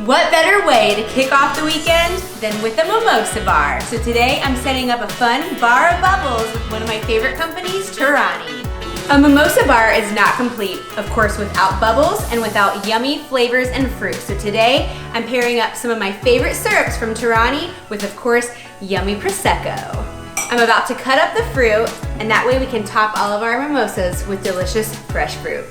What better way to kick off the weekend than with a mimosa bar? So today I'm setting up a fun bar of bubbles with one of my favorite companies, Torani. A mimosa bar is not complete, of course, without bubbles and without yummy flavors and fruit. So today I'm pairing up some of my favorite syrups from Torani with, of course, yummy Prosecco. I'm about to cut up the fruit, and that way we can top all of our mimosas with delicious fresh fruit.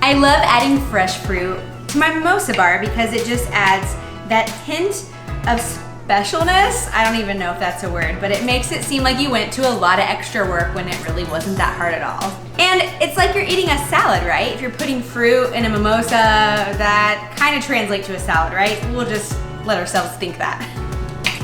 I love adding fresh fruit to my mimosa bar because it just adds that hint of specialness. I don't even know if that's a word, but it makes it seem like you went to a lot of extra work when it really wasn't that hard at all. And it's like you're eating a salad, right? If you're putting fruit in a mimosa, that kind of translates to a salad, right? We'll just let ourselves think that.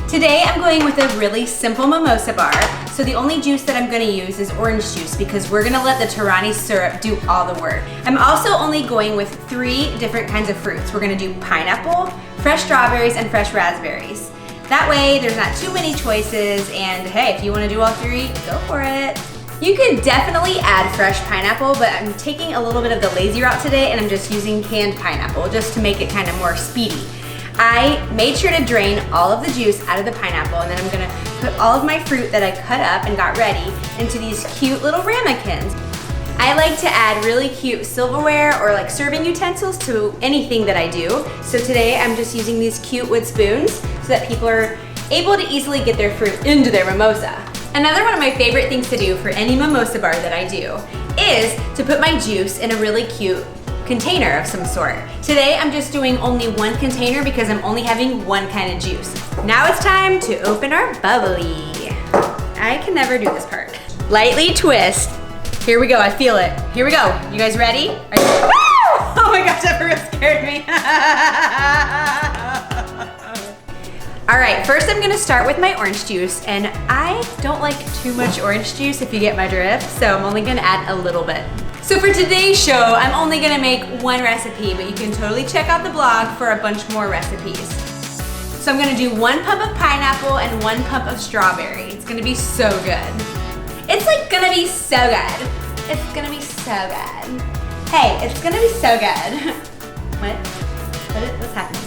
Today I'm going with a really simple mimosa bar, so the only juice that I'm going to use is orange juice because we're going to let the Torani syrup do all the work. I'm also only going with 3 different kinds of fruits. We're going to do pineapple, fresh strawberries, and fresh raspberries. That way there's not too many choices, and hey, if you want to do all 3, go for it. You can definitely add fresh pineapple, but I'm taking a little bit of the lazy route today and I'm just using canned pineapple just to make it kind of more speedy. I made sure to drain all of the juice out of the pineapple, and then I'm gonna put all of my fruit that I cut up and got ready into these cute little ramekins. I like to add really cute silverware or like serving utensils to anything that I do. So today I'm just using these cute wood spoons so that people are able to easily get their fruit into their mimosa. Another one of my favorite things to do for any mimosa bar that I do is to put my juice in a really cute container of some sort. Today I'm just doing only 1 container because I'm only having 1 kind of juice. Now it's time to open our bubbly. I can never do this part. Lightly twist. Here we go, I feel it. Here we go. You guys ready? Are you... Oh my gosh, that really scared me. All right, first I'm gonna start with my orange juice, and I don't like too much orange juice if you get my drift, so I'm only gonna add a little bit. So for today's show, I'm only gonna make 1 recipe, but you can totally check out the blog for a bunch more recipes. So I'm gonna do 1 pump of pineapple and 1 pump of strawberry. It's gonna be so good. It's like gonna be so good. It's gonna be so good. Hey, it's gonna be so good. What's happening?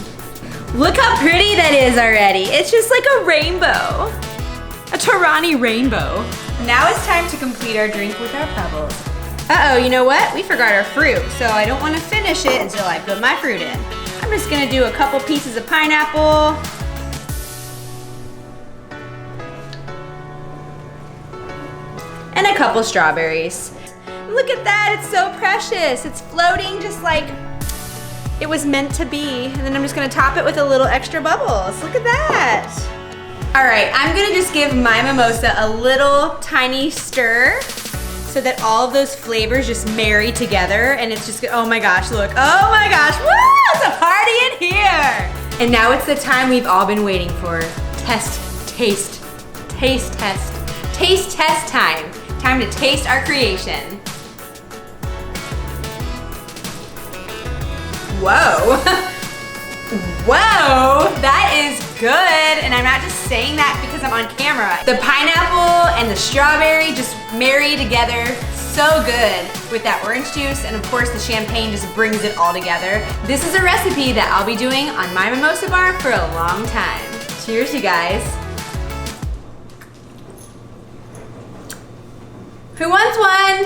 Look how pretty that is already. It's just like a rainbow. A Torani rainbow. Now it's time to complete our drink with our bubbles. Uh-oh, you know what? We forgot our fruit, so I don't want to finish it until I put my fruit in. I'm just gonna do a couple pieces of pineapple. And a couple strawberries. Look at that, it's so precious. It's floating just like it was meant to be. And then I'm just gonna top it with a little extra bubbles. Look at that. All right, I'm gonna just give my mimosa a little tiny stir so that all of those flavors just marry together, and it's just, oh my gosh, look, oh my gosh, woo, it's a party in here. And now it's the time we've all been waiting for. Taste test time. Time to taste our creation. Whoa. Whoa, that is good. And I'm not just saying that because I'm on camera. The pineapple and the strawberry just marry together so good with that orange juice, and of course the champagne just brings it all together. This is a recipe that I'll be doing on my mimosa bar for a long time. Cheers, you guys. Who wants one?